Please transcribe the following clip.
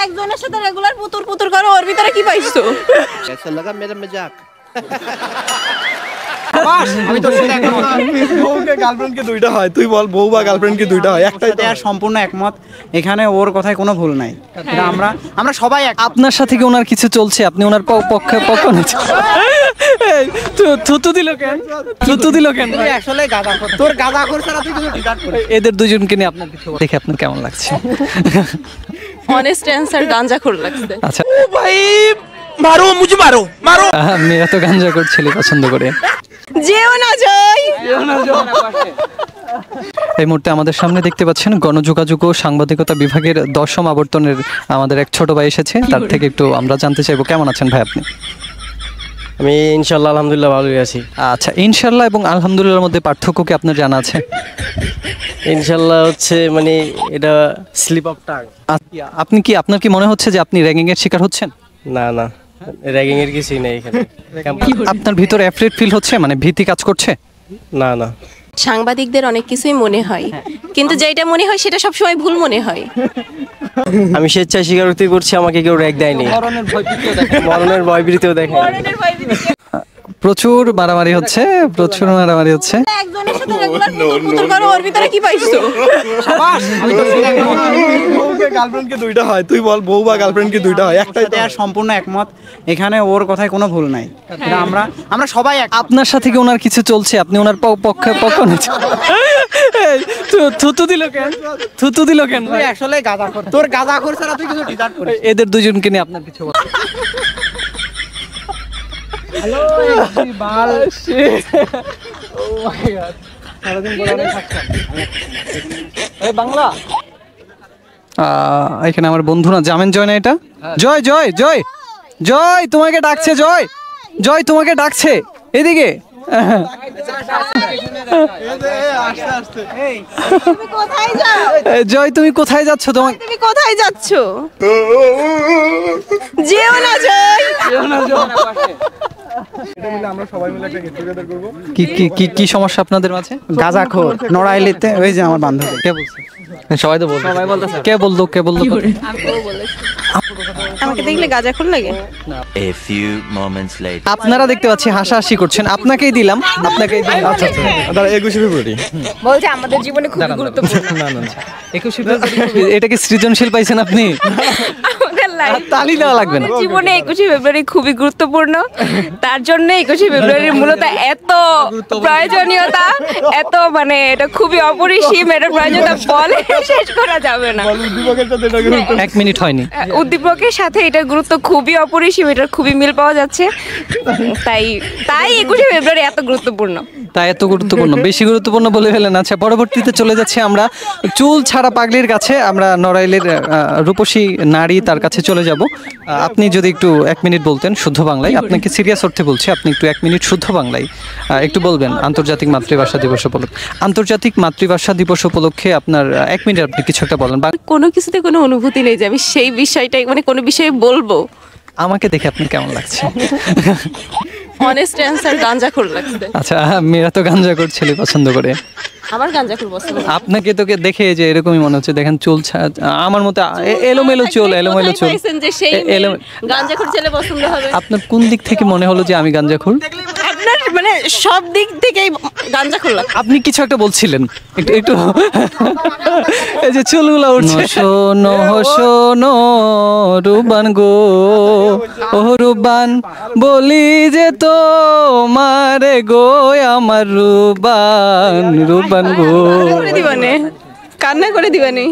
একজনের সাথে রেগুলার পুতুর পুতুর করো, ওর ভিতরে কি পাইছো? कैसा लगा मेरा मजाक? আমি তোর সাথে একমত। বউকে গার্লফ্রেন্ডকে দুইটা হয়, তুই বল বউ বা গার্লফ্রেন্ডকে দুইটা হয়, একটাই তো। আর সম্পূর্ণ একমত, এখানে ওর কথায় কোনো ভুল নাই। এটা আমরা সবাই এক। আপনার সাথে কি ওনার কিছু চলছে, আপনি ওনার পক্ষ নিচ্ছেন? থুতু দিল কেন? থুতু দিল কেন? তুই আসলে গাঁজাখোর, তোর গাঁজাখোর ছাড়া তুই কিছু ডিজার্ভ করিস। এদের দুজনকে নিয়ে আপনার কিছু দেখে আপনার কেমন লাগছে? অনেস্ট অ্যান্সার, গাঁজাখোর লাগছে। আচ্ছা, भाई मारो मुझे मारो मारो। মেয়েরা তো গাঞ্জা ছেলে পছন্দ করে। যেও না জয়। এই মুহূর্তে আমাদের সামনে দেখতে পাচ্ছেন গণযোগাযোগ ও সাংবাদিকতা বিভাগের 10ম আবর্তনের আমাদের এক ছোট ভাই এসেছে, তার থেকে একটু আমরা জানতে চাইবো কেমন আছেন ভাই আপনি? আমি ইনশাল্লাহ আলহামদুলিল্লাহ ভালোই আছি। আচ্ছা, ইনশাল্লাহ এবং আলহামদুলিল্লাহর মধ্যে পার্থক্য কি আপনার জানা আছে? ইনশাল্লাহ হচ্ছে মানে এটা স্লিপ অফ টাং। আপনি কি, আপনার কি মনে হচ্ছে যে আপনি র্যাগিং এর শিকার হচ্ছেন? না না, র্যাগিং এর কিছুই নেই এখানে। আপনার ভিতরে অ্যাফ্রেড ফিল হচ্ছে, মানে ভীতি কাজ করছে? না না, সাংবাদিকদের অনেক কিছুই মনে হয়, কিন্তু যেটা মনে হয় সেটা সবসময় ভুল মনে হয়। আমি স্বেচ্ছায় স্বীকারোক্তি করছি, আমাকে কেউ র্যাগ দেয়নি, মরণের ভয়ভীতিও দেখে। প্রচুর মারামারি হচ্ছে, প্রচুর মারামারি হচ্ছে। একজনের সাথে রেগুলার পুতুর পুতুর করো, ওর ভিতরে কি পাইছো? আমি তোর সাথে একমত। বউকে গার্লফ্রেন্ডকে দুইটা হয়, তুই বল বউ বা গার্লফ্রেন্ডকে দুইটা হয়, একটাই তো। আর সম্পূর্ণ একমত, এখানে ওর কথায় কোনো ভুল নাই। এটা আমরা সবাই এক। আপনার সাথে কি ওনার কিছু চলছে, আপনি ওনার পক্ষ নিচ্ছেন? থুতু দিল কেন? থুতু দিল কেন? তুই আসলে গাঁজাখোর, তোর গাঁজাখোর ছাড়া তুই কিছু ডিজার্ভ করিস। এদের দুজনকে নিয়ে আপনার কিছু বলার? হ্যালো বাল সারাদিন গোলামে থাকতাম। এই বাংলা এখানে আমার বন্ধুরা জামেন, জয় না এটা? জয় জয় জয় জয় তোমাকে ডাকছে, জয় জয় তোমাকে ডাকছে এদিকে। তুমি কোথায় যাও? জয় তুমি কোথায় যাচ্ছ? তুমি কোথায় যাচ্ছ? যেও না জয়। আমরা সবাই মিলে একটা গেট টুগেদার করবো। কি কি কি কি সমস্যা আপনাদের মাঝে? গাঁজাখোর নড়াইলিতে ওই যে আমার বান্ধবী। কে বলছে? সবাই তো বলছে, সবাই বলতেছে। কে বললো? আমাকে দেখলে গাঁজাখোর লাগে? A few moments later. আপনারা দেখতে পাচ্ছি হাসাহাসি করছেন, আপনাকেই দিলাম। আচ্ছা দাঁড়া, 21 ফেব্রুয়ারি বলছে আমাদের জীবনে খুব গুরুত্বপূর্ণ। না না, 21 ফেব্রুয়ারি এটা কি সৃজনশীল পাইছেন আপনি? আমাদের লাইফ তালি দেওয়া লাগবে না। জীবনে 21 ফেব্রুয়ারি খুবই গুরুত্বপূর্ণ, তার জন্য 21 ফেব্রুয়ারি মূলত এত প্রয়োজনীয়তা, এত মানে এটা খুবই অপরিসীম, এটা প্রয়োজনীয়তা বলে শেষ করা যাবে না। উদ্দীপকের সাথে এটা 1 মিনিট হয়নি। উদ্দীপকের সাথে এটার গুরুত্ব খুবই অপরিসীম, এটার খুবই মিল পাওয়া যাচ্ছে, তাই 21 ফেব্রুয়ারি এত গুরুত্বপূর্ণ। তাই এত গুরুত্বপূর্ণ, বেশি গুরুত্বপূর্ণ বলে ফেলেন। আচ্ছা, পরবর্তীতে চলে যাচ্ছি আমরা চুল ছাড়া পাগলির কাছে। আমরা নড়াইলের রূপসী নারী, তার কাছে চলে যাব। আপনি যদি একটু 1 মিনিট বলতেন শুদ্ধ বাংলায়, আপনাকে সিরিয়াস অর্থে বলছি, আপনি একটু 1 মিনিট শুদ্ধ বাংলায় একটু বলবেন আন্তর্জাতিক মাতৃভাষা দিবস উপলক্ষে। আন্তর্জাতিক মাতৃভাষা দিবস উপলক্ষে আপনার 1 মিনিট আপনি কিছু একটা বলেন। কোনো কিছুতে কোনো অনুভূতি নেই যে আমি সেই বিষয়টাই মানে কোনো বিষয়ে বলবো। আমাকে দেখে আপনার কেমন লাগছে? অনেস্ট অ্যান্সার, গাঁজাখোর লাগছে। আচ্ছা, মেয়েরা তো গাঞ্জা ছেলে পছন্দ করে। আমার গাঁজাখোর পছন্দ। আপনাকে তোকে দেখে যে এরকমই মনে হচ্ছে, দেখেন চুল আমার মতো এলোমেলো চুল, এলোমেলো চুল। যে সেই গাঁজাখোর ছেলে পছন্দ হবে? আপনার কোন দিক থেকে মনে হলো যে আমি গাঞ্জাখোর? আপনার মানে সব দিক থেকেই গাঁজাখোর লাগে। আপনি কিছু একটা বলছিলেন, একটু একটু এই যে চুলগুলো উঠছে। শোনো শোনো রুবান গো, ও রুবান বলি যে তো মারে গো, আমার রুবান গো। কান্না করে দিবানে, কান্না করে দিবানে।